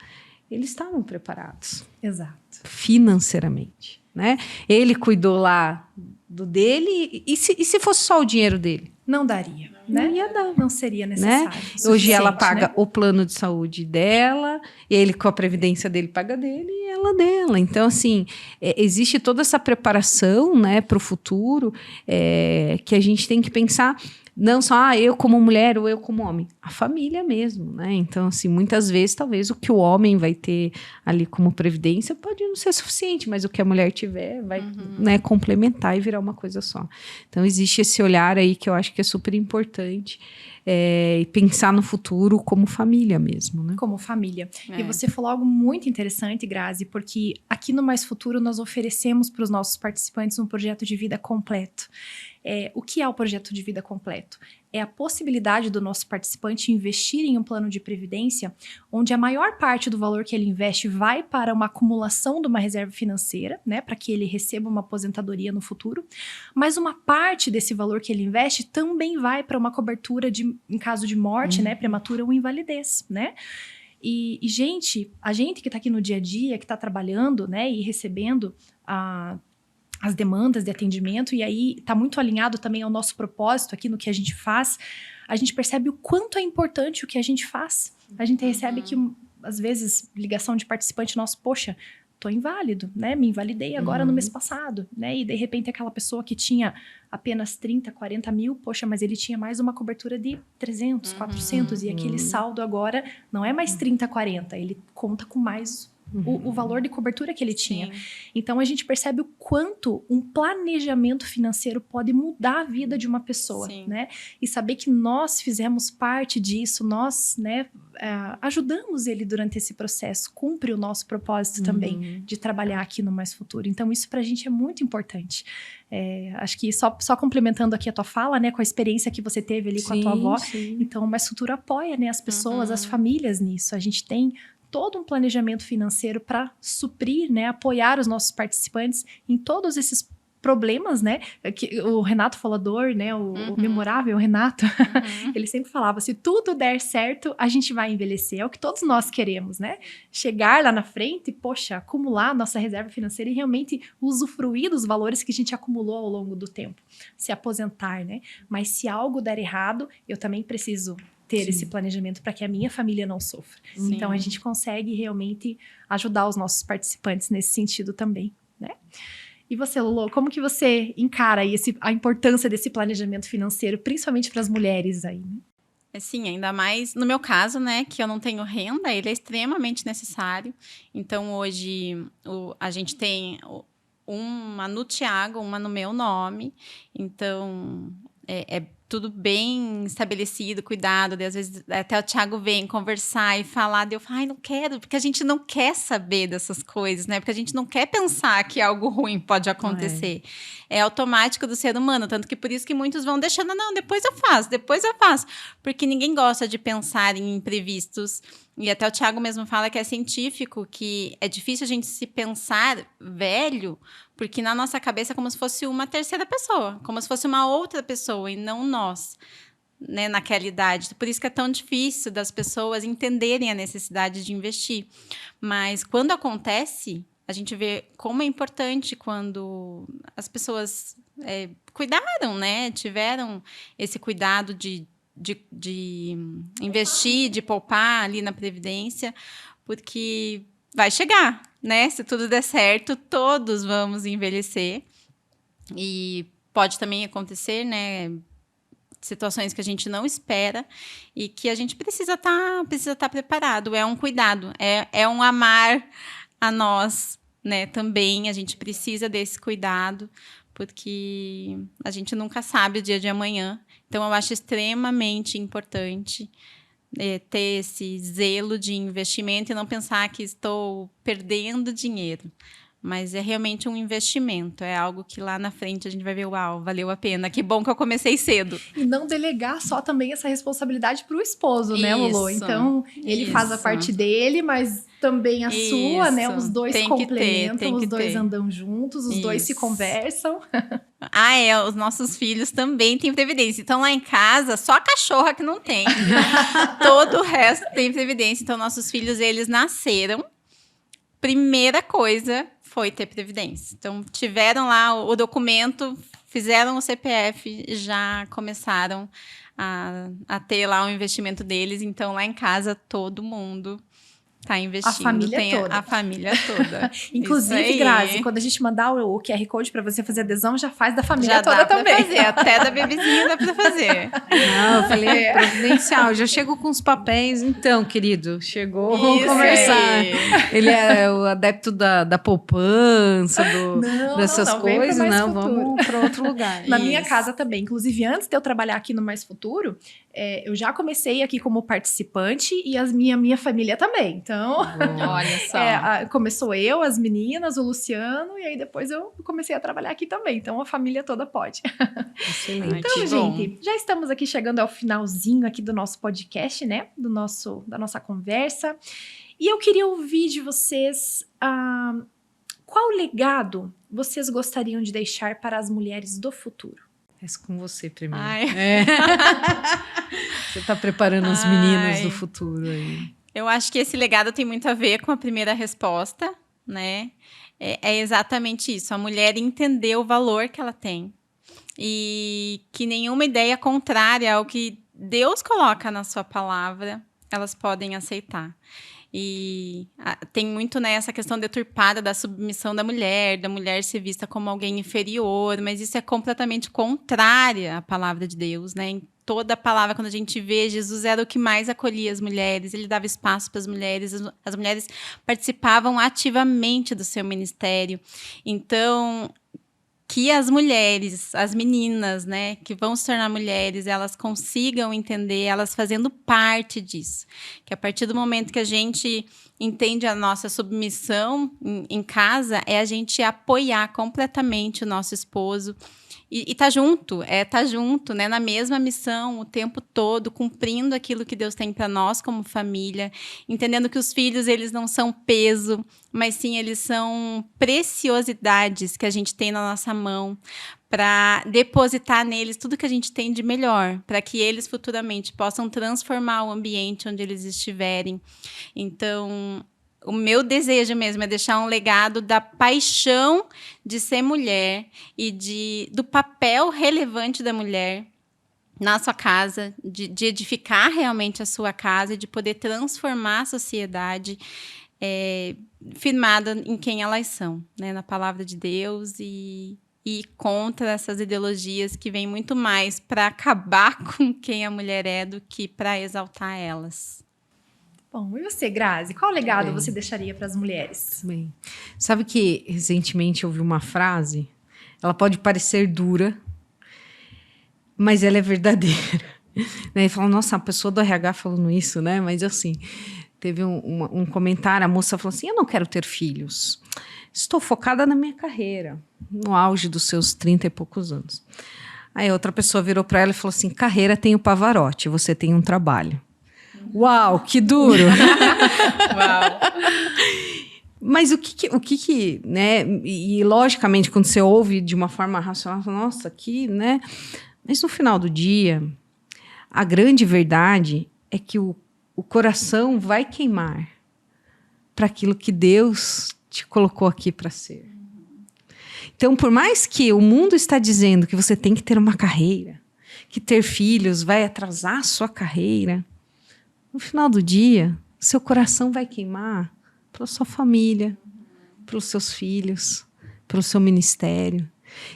eles estavam preparados. Exato. Financeiramente, né? Ele cuidou lá do dele, e se fosse só o dinheiro dele? Não daria, né? Não ia dar. Não seria necessário. Né? Hoje ela paga, né, o plano de saúde dela, ele com a previdência dele paga dele e ela dela. Então, assim, existe toda essa preparação, né, para o futuro, que a gente tem que pensar, não só eu como mulher ou eu como homem, a família mesmo, né? Então, assim, muitas vezes, talvez o que o homem vai ter ali como previdência pode não ser suficiente, mas o que a mulher tiver vai, né, complementar e virar uma coisa só. Então, existe esse olhar aí que eu acho que é super importante, e pensar no futuro como família mesmo, né? Como família. E você falou algo muito interessante, Grazi, porque aqui no Mais Futuro nós oferecemos para os nossos participantes um projeto de vida completo. O que é o projeto de vida completo? É a possibilidade do nosso participante investir em um plano de previdência onde a maior parte do valor que ele investe vai para uma acumulação de uma reserva financeira, né, para que ele receba uma aposentadoria no futuro, mas uma parte desse valor que ele investe também vai para uma cobertura em caso de morte, né, prematura ou invalidez, né? E a gente que está aqui no dia a dia, que está trabalhando, né, e recebendo as demandas de atendimento, e aí está muito alinhado também ao nosso propósito aqui no que a gente faz, a gente percebe o quanto é importante o que a gente faz. A gente recebe que, às vezes, ligação de participante nosso, poxa, tô inválido, né? Me invalidei agora no mês passado, né? E de repente aquela pessoa que tinha apenas 30, 40 mil, poxa, mas ele tinha mais uma cobertura de 300, 400, e aquele saldo agora não é mais 30, 40, ele conta com mais o valor de cobertura que ele tinha. Sim. Então, a gente percebe o quanto um planejamento financeiro pode mudar a vida de uma pessoa, Sim. né? E saber que nós fizemos parte disso, nós, né, ajudamos ele durante esse processo, cumpre o nosso propósito também de trabalhar aqui no Mais Futuro. Então, isso pra gente é muito importante. Acho que só complementando aqui a tua fala, né, com a experiência que você teve ali com a tua avó, então o Mais Futuro apoia, né, as pessoas, as famílias nisso. A gente tem todo um planejamento financeiro para suprir, né, apoiar os nossos participantes em todos esses problemas, né, que o Renato Falador, né, o memorável Renato, ele sempre falava, se tudo der certo, a gente vai envelhecer, é o que todos nós queremos, né, chegar lá na frente, poxa, acumular a nossa reserva financeira e realmente usufruir dos valores que a gente acumulou ao longo do tempo, se aposentar, né, mas se algo der errado, eu também preciso ter esse planejamento para que a minha família não sofra. Sim. Então, a gente consegue realmente ajudar os nossos participantes nesse sentido também, né? E você, Lolo, como que você encara aí a importância desse planejamento financeiro, principalmente para as mulheres aí, né? Assim, ainda mais no meu caso, né, que eu não tenho renda, ele é extremamente necessário. Então, hoje, a gente tem uma no Thiago, uma no meu nome. Então, é tudo bem estabelecido, cuidado. Daí, às vezes, até o Thiago vem conversar e falar, daí eu falo, ai, não quero, porque a gente não quer saber dessas coisas, né? Porque a gente não quer pensar que algo ruim pode acontecer. É automático do ser humano, tanto que por isso que muitos vão deixando, não, depois eu faço, porque ninguém gosta de pensar em imprevistos. E até o Thiago mesmo fala que é científico, que é difícil a gente se pensar velho, porque na nossa cabeça é como se fosse uma terceira pessoa, como se fosse uma outra pessoa e não nós, né, naquela idade. Por isso que é tão difícil das pessoas entenderem a necessidade de investir. Mas quando acontece, a gente vê como é importante quando as pessoas cuidaram, né, tiveram esse cuidado de investir, de poupar ali na Previdência, porque vai chegar, né? Se tudo der certo, todos vamos envelhecer. E pode também acontecer, né, situações que a gente não espera e que a gente precisa tá preparado. É um cuidado, é um amar a nós, né? Também a gente precisa desse cuidado, porque a gente nunca sabe o dia de amanhã. Então, eu acho extremamente importante ter esse zelo de investimento e não pensar que estou perdendo dinheiro. Mas é realmente um investimento, é algo que lá na frente a gente vai ver, uau, valeu a pena, que bom que eu comecei cedo. E não delegar só também essa responsabilidade para o esposo, né, Lolo? Então, ele faz a parte dele, mas também a sua, né? Os dois complementam, os dois andam juntos, os dois se conversam. Os nossos filhos também têm previdência. Então, lá em casa, só a cachorra que não tem. Todo o resto tem previdência. Então, nossos filhos, eles nasceram. Primeira coisa foi ter previdência. Então, tiveram lá o documento, fizeram o CPF, já começaram a ter lá o investimento deles. Então, lá em casa, todo mundo tá investindo. A família toda. Inclusive, Grazi, quando a gente mandar o QR Code para você fazer adesão, já faz da família toda também. Fazer, até da bebezinha dá para fazer. Não, eu falei providencial, já chego com os papéis. Então, querido, chegou, vamos conversar. Ele é o adepto da poupança, dessas coisas. Não, vamos para outro lugar. Na minha casa também. Inclusive, antes de eu trabalhar aqui no Mais Futuro, eu já comecei aqui como participante e a minha família também. Então, olha só. Começou eu, as meninas, o Luciano, e aí depois eu comecei a trabalhar aqui também. Então, a família toda pode. Excelente. Então, gente, já estamos aqui chegando ao finalzinho aqui do nosso podcast, né? Da nossa conversa. E eu queria ouvir de vocês qual legado vocês gostariam de deixar para as mulheres do futuro? Com você primeiro. Você está preparando as meninas do futuro aí. Eu acho que esse legado tem muito a ver com a primeira resposta, né? É exatamente isso. A mulher entender o valor que ela tem. E que nenhuma ideia contrária ao que Deus coloca na sua palavra elas podem aceitar. E tem muito, né, essa questão deturpada da submissão da mulher ser vista como alguém inferior, mas isso é completamente contrária à palavra de Deus, né? Em toda a palavra, quando a gente vê, Jesus era o que mais acolhia as mulheres, ele dava espaço para as mulheres participavam ativamente do seu ministério. Então, que as mulheres, as meninas, né, que vão se tornar mulheres, elas consigam entender, elas fazendo parte disso. Que a partir do momento que a gente entende a nossa submissão em casa, é a gente apoiar completamente o nosso esposo e tá junto, né, na mesma missão o tempo todo, cumprindo aquilo que Deus tem para nós como família, entendendo que os filhos, eles não são peso, mas sim, eles são preciosidades que a gente tem na nossa mão, para depositar neles tudo que a gente tem de melhor, para que eles futuramente possam transformar o ambiente onde eles estiverem. Então, o meu desejo mesmo é deixar um legado da paixão de ser mulher e do papel relevante da mulher na sua casa, de edificar realmente a sua casa e de poder transformar a sociedade firmada em quem elas são, né? Na palavra de Deus e contra essas ideologias que vêm muito mais para acabar com quem a mulher é do que para exaltar elas. Bom, e você, Grazi? Qual legado você deixaria para as mulheres? Bem, sabe que recentemente eu ouvi uma frase, ela pode parecer dura, mas ela é verdadeira. Né? E fala, nossa, a pessoa do RH falando isso, né? Mas assim, teve um comentário, a moça falou assim, eu não quero ter filhos, estou focada na minha carreira, no auge dos seus 30 e poucos anos. Aí outra pessoa virou para ela e falou assim, carreira tem o Pavarotti, você tem um trabalho. Uau, que duro! Uau! Mas o que, né? E logicamente, quando você ouve de uma forma racional, nossa, aqui, né? Mas no final do dia, a grande verdade é que o coração vai queimar para aquilo que Deus te colocou aqui para ser. Então, por mais que o mundo está dizendo que você tem que ter uma carreira, que ter filhos vai atrasar a sua carreira, no final do dia, seu coração vai queimar pela sua família, pelos seus filhos, pelo seu ministério.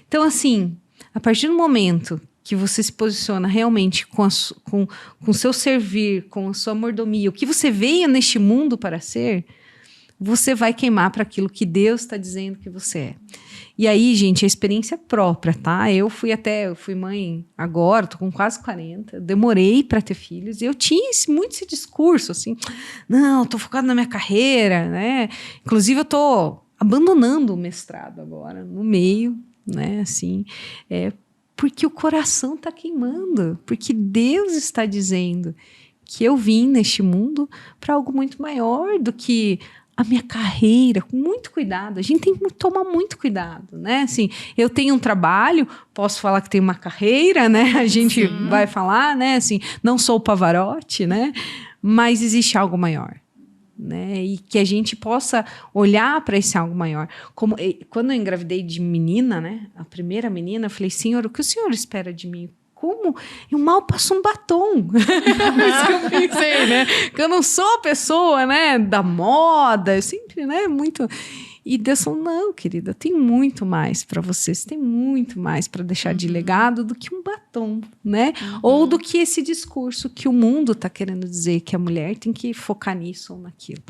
Então, assim, a partir do momento que você se posiciona realmente com o seu servir, com a sua mordomia, o que você veio neste mundo para ser, você vai queimar para aquilo que Deus está dizendo que você é. E aí, gente, a experiência própria, tá? Eu fui mãe agora, tô com quase 40, demorei para ter filhos, e eu tinha muito esse discurso, assim, não, tô focado na minha carreira, né? Inclusive, eu tô abandonando o mestrado agora, no meio, né, assim, porque o coração tá queimando, porque Deus está dizendo que eu vim neste mundo para algo muito maior do que a minha carreira, com muito cuidado. A gente tem que tomar muito cuidado, né? Assim, eu tenho um trabalho, posso falar que tenho uma carreira, né? A gente vai falar, né? Assim, não sou o Pavarotti, né? Mas existe algo maior, né? E que a gente possa olhar para esse algo maior. Como quando eu engravidei de menina, né? A primeira menina, eu falei, Senhor, o que o Senhor espera de mim? Como? Eu mal passo um batom. Isso que eu pensei, né? Que eu não sou a pessoa, né, da moda, eu sempre, né, muito... E Deus falou, não, querida, tem muito mais para você. Você tem muito mais para deixar de legado do que um batom, né? Ou do que esse discurso que o mundo está querendo dizer, que a mulher tem que focar nisso ou naquilo.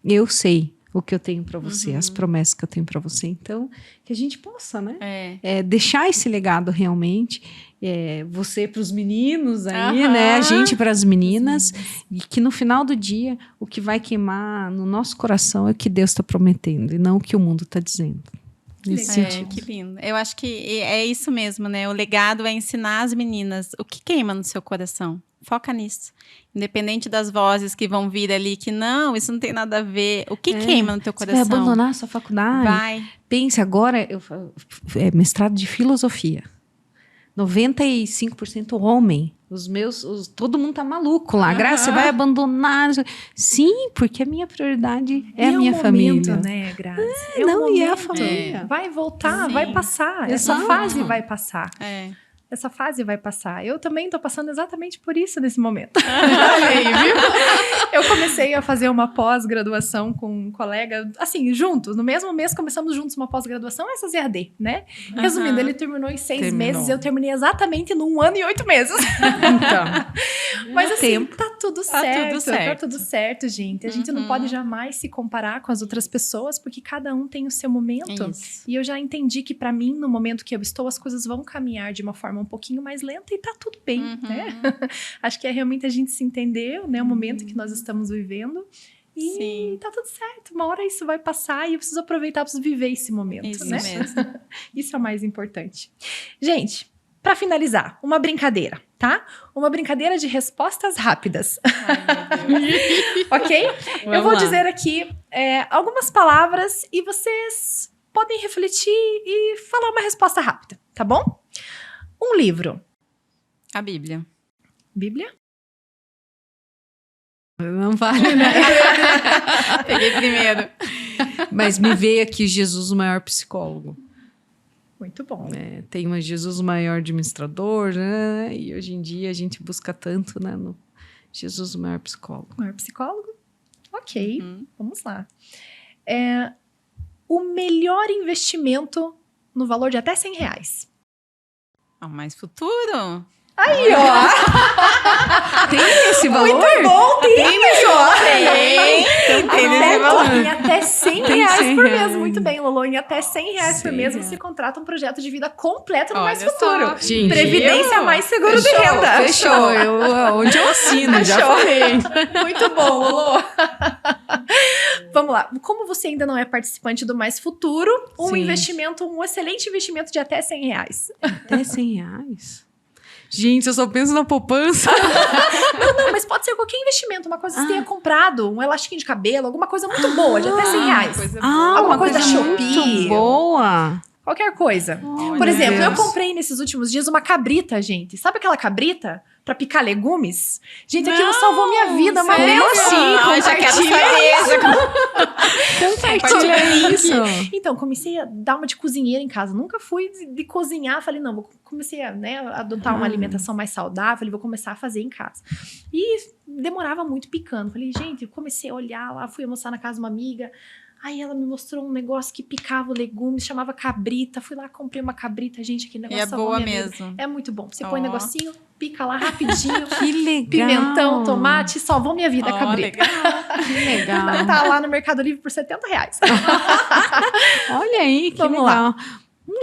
Eu sei o que eu tenho para você, as promessas que eu tenho para você. Então, que a gente possa, né? Deixar esse legado realmente... você para os meninos aí, né? A gente para as meninas. E que no final do dia, o que vai queimar no nosso coração é o que Deus está prometendo e não o que o mundo está dizendo. Nesse sentido. Que lindo. Eu acho que é isso mesmo, né? O legado é ensinar as meninas o que queima no seu coração. Foca nisso. Independente das vozes que vão vir ali, que não, isso não tem nada a ver. O que queima no teu coração? Você vai abandonar a sua faculdade? Vai. Pense agora, mestrado de filosofia. 95% homem. Todo mundo tá maluco lá. Graça, você vai abandonar. Sim, porque a minha prioridade é a minha família. Né, Graça? É a família. Vai voltar, vai passar. Exato. Essa fase vai passar. essa fase vai passar. Eu também tô passando exatamente por isso nesse momento. Aí, viu? Eu comecei a fazer uma pós-graduação com um colega, assim, juntos. No mesmo mês começamos juntos uma pós-graduação, essas EAD, né? Resumindo, ele terminou em 6 meses, eu terminei exatamente num ano e 8 meses. Então, Mas assim, tempo. tá tudo Tá certo, tudo certo. tá tudo certo, gente. A gente não pode jamais se comparar com as outras pessoas, porque cada um tem o seu momento. Isso. E eu já entendi que pra mim, no momento que eu estou, as coisas vão caminhar de uma forma um pouquinho mais lenta e tá tudo bem, né? Acho que é realmente a gente se entender, né? O momento que nós estamos vivendo. E Sim. tá tudo certo. Uma hora isso vai passar e eu preciso aproveitar, eu preciso viver esse momento, Isso né? mesmo. Isso é o mais importante. Gente, pra finalizar, uma brincadeira, tá? Uma brincadeira de respostas rápidas, Ai, meu Deus. ok? Eu Vamos vou lá. dizer aqui algumas palavras e vocês podem refletir e falar uma resposta rápida, tá bom? Um livro. A Bíblia. Bíblia? Não vale, né? Peguei primeiro. Mas me veio aqui Jesus, o maior psicólogo. Muito bom. Tem uma Jesus, o maior administrador, né? E hoje em dia a gente busca tanto, né? No Jesus, o maior psicólogo. Maior psicólogo? Ok, vamos lá. O melhor investimento no valor de até R$100. Ah, mais futuro? Aí, ó! Tem esse valor? Muito bom, tem ó! Tem Até, esse valor. em até R$100 Tem R$100 por mês. Muito bem, Lolo. Em até R$100 por mês, R$100. você contrata um projeto de vida completo no Olha Mais só. Futuro. Gente, Previdência mais seguro de renda. Fechou. Onde eu assino, já Fechou. falei. Muito bom, Lolo. Vamos lá. Como você ainda não é participante do Mais Futuro, um excelente investimento de até R$100. Até R$100? Gente, eu só penso na poupança. Não, mas pode ser qualquer investimento. Uma coisa que você tenha comprado, um elastiquinho de cabelo, alguma coisa muito boa, de até R$100. Coisa Alguma uma coisa da Shopee. muito boa. Qualquer coisa. Por Olha. exemplo, eu Deus. comprei nesses últimos dias uma cabrita, gente. Sabe aquela cabrita pra picar legumes? Gente, aquilo salvou minha vida. Uma sério? benção. Ai, já quero saber. Compartilha isso. Então, comecei a dar uma de cozinheira em casa. Nunca fui de cozinhar. Falei, não, comecei a adotar uma alimentação mais saudável. Falei, vou começar a fazer em casa. E demorava muito picando. Falei, gente, eu comecei a olhar lá. Fui almoçar na casa de uma amiga. Aí ela me mostrou um negócio que picava legumes, chamava cabrita. Fui lá, comprei uma cabrita, gente, aquele E negócio é salvou boa minha vida. mesmo. É muito bom. Você põe Ó. um negocinho, pica lá rapidinho. Que legal. Pimentão, tomate, salvou minha vida, Ó, cabrita. legal. Que legal. Tá lá no Mercado Livre por R$70. Olha aí, que Vamos legal.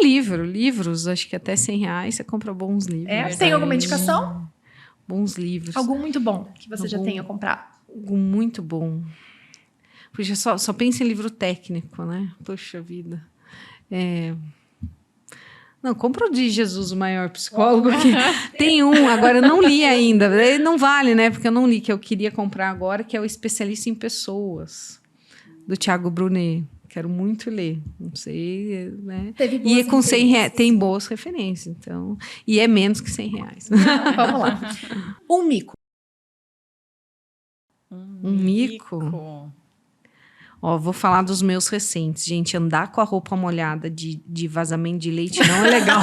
Livros, acho que até R$100 você compra bons livros. Tem alguma indicação? Bons livros. Algum muito bom que você já Algum- tenha comprado. Algo muito bom. Puxa, só pensa em livro técnico, né? Puxa vida. Não, compra o de Jesus, o maior psicólogo. Que tem um, agora eu não li ainda. Ele não vale, né? Porque eu não li, que eu queria comprar agora, que é o Especialista em Pessoas, do Thiago Brunet. Quero muito ler. Não sei, né? Teve E é boas com R$100, referências. tem boas referências, então. E é menos que R$100. Vamos lá. Um mico. Um mico? Ó, vou falar dos meus recentes. Gente, andar com a roupa molhada de vazamento de leite não é legal.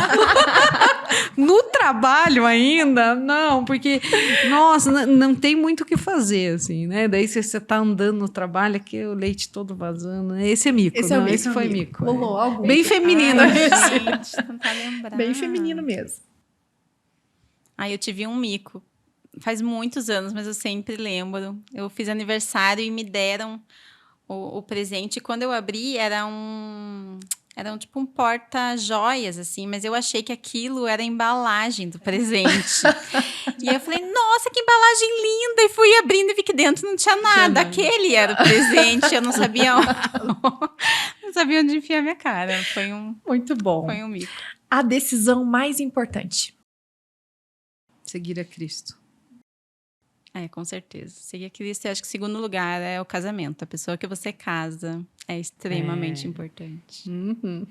No trabalho ainda, não, porque, nossa, não tem muito o que fazer, assim, né? Daí você tá andando no trabalho, aqui o leite todo vazando. Esse é mico, Esse é o não, mico. esse foi mico. Lolo, algum. Bem feminino esse. Gente, tentar lembrar. Bem feminino mesmo. Eu tive um mico. Faz muitos anos, mas eu sempre lembro. Eu fiz aniversário e me deram o presente. Quando eu abri, era um tipo um porta-joias, assim. Mas eu achei que aquilo era a embalagem do presente. E eu falei, nossa, que embalagem linda! E fui abrindo e vi que dentro não tinha nada. Aquele era o presente. Eu não sabia não sabia onde enfiar minha cara. Foi um Muito bom. mico. A decisão mais importante. Seguir a Cristo. Com certeza. Seguir a Cristo, eu acho que segundo lugar é o casamento. A pessoa que você casa é extremamente importante. Uhum.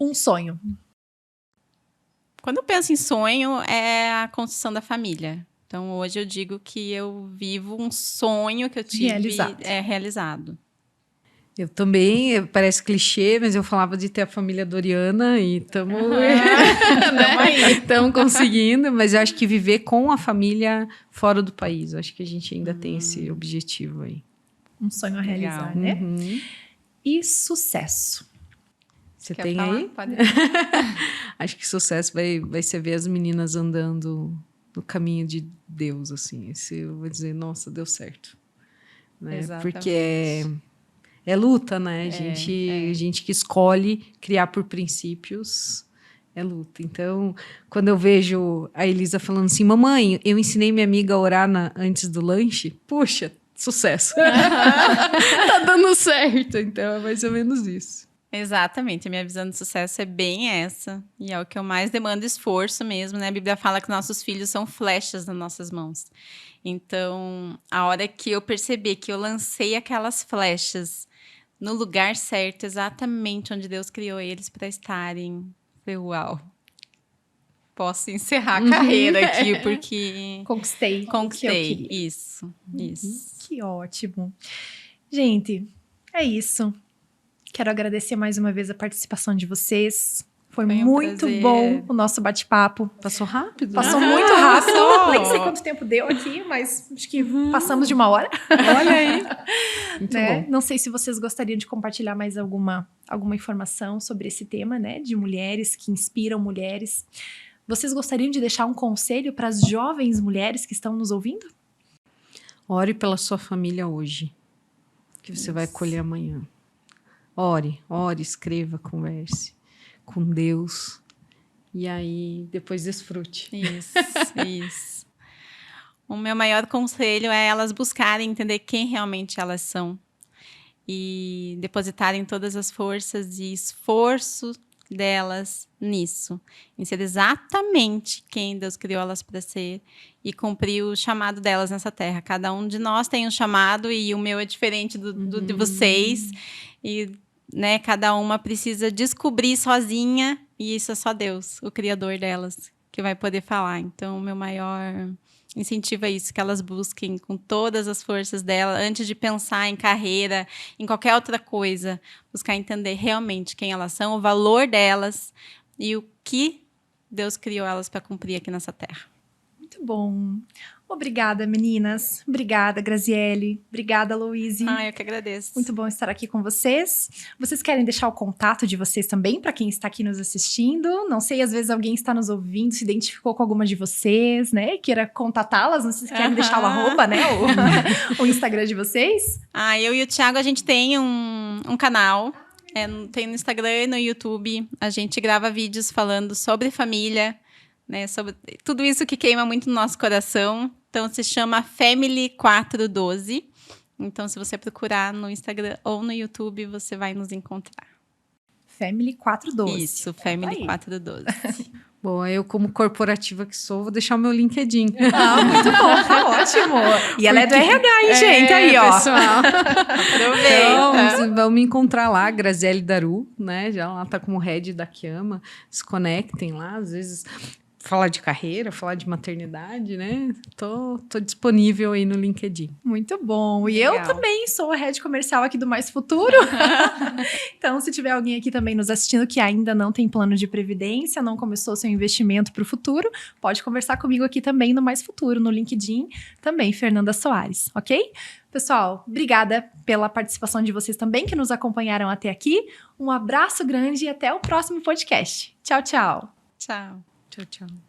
Um sonho. Quando eu penso em sonho, é a construção da família. Então, hoje eu digo que eu vivo um sonho que eu tive Realizado. realizado. Eu também, parece clichê, mas eu falava de ter a família Doriana e estamos conseguindo, mas eu acho que viver com a família fora do país, eu acho que a gente ainda tem esse objetivo aí. Um sonho a realizar, né? Uhum. E sucesso. Você Quer tem falar? aí? Pode. Acho que sucesso vai ser ver as meninas andando no caminho de Deus, assim. Esse eu vou dizer, nossa, deu certo. Né? Exatamente. Porque é luta, né? A gente que escolhe criar por princípios é luta. Então, quando eu vejo a Elisa falando assim, mamãe, eu ensinei minha amiga a orar antes do lanche, puxa, sucesso. Tá dando certo. Então, é mais ou menos isso. Exatamente, a minha visão de sucesso é bem essa, e é o que eu mais demando esforço mesmo, né? A Bíblia fala que nossos filhos são flechas nas nossas mãos. Então, a hora que eu percebi que eu lancei aquelas flechas no lugar certo, exatamente onde Deus criou eles para estarem, falei, uau, posso encerrar a carreira aqui, porque Conquistei. O que eu queria. isso. Que ótimo. Gente, é isso. Quero agradecer mais uma vez a participação de vocês. Foi um muito prazer. bom o nosso bate-papo. Passou rápido? Passou né? muito rápido. Nem sei quanto tempo deu aqui, mas acho que passamos de 1 hora. Olha aí. Muito Né? bom. Não sei se vocês gostariam de compartilhar mais alguma informação sobre esse tema, né? De mulheres que inspiram mulheres. Vocês gostariam de deixar um conselho para as jovens mulheres que estão nos ouvindo? Ore pela sua família hoje, que você vai colher amanhã. Ore, escreva, converse com Deus. E aí, depois desfrute. Isso. O meu maior conselho é elas buscarem entender quem realmente elas são e depositarem todas as forças e esforço delas nisso, em ser exatamente quem Deus criou elas para ser e cumprir o chamado delas nessa terra. Cada um de nós tem um chamado e o meu é diferente do de vocês e, né, cada uma precisa descobrir sozinha e isso é só Deus, o criador delas, que vai poder falar. Então, o meu maior incentivo é isso, que elas busquem com todas as forças dela, antes de pensar em carreira, em qualquer outra coisa, buscar entender realmente quem elas são, o valor delas e o que Deus criou elas para cumprir aqui nessa terra. Muito bom. Obrigada, meninas. Obrigada, Graziele. Obrigada, Louise. Eu que agradeço. Muito bom estar aqui com vocês. Vocês querem deixar o contato de vocês também para quem está aqui nos assistindo? Não sei, às vezes alguém está nos ouvindo, se identificou com alguma de vocês, né? E queira contatá-las. Não sei se vocês querem deixar o arroba, né? O Instagram de vocês. Eu e o Thiago, a gente tem um canal. Tem no Instagram e no YouTube. A gente grava vídeos falando sobre família, né, sobre tudo isso que queima muito no nosso coração. Então, se chama Family 412. Então, se você procurar no Instagram ou no YouTube, você vai nos encontrar. Family 412. Isso, Family 412. Bom, eu como corporativa que sou, vou deixar o meu LinkedIn. Muito bom, tá ótimo. E ela é do RH, hein, gente? Aí, ó. Pessoal. Aproveita. Então, vão me encontrar lá, Graziele Daru, né? Já lá tá como head da Kiama. Se conectem lá, às vezes falar de carreira, falar de maternidade, né? Tô disponível aí no LinkedIn. Muito bom. E Legal. eu também sou a head comercial aqui do Mais Futuro. Então, se tiver alguém aqui também nos assistindo que ainda não tem plano de previdência, não começou seu investimento para o futuro, pode conversar comigo aqui também no Mais Futuro, no LinkedIn, também, Fernanda Soares, ok? Pessoal, obrigada pela participação de vocês também que nos acompanharam até aqui. Um abraço grande e até o próximo podcast. Tchau, tchau. Tchau. Tchau, tchau.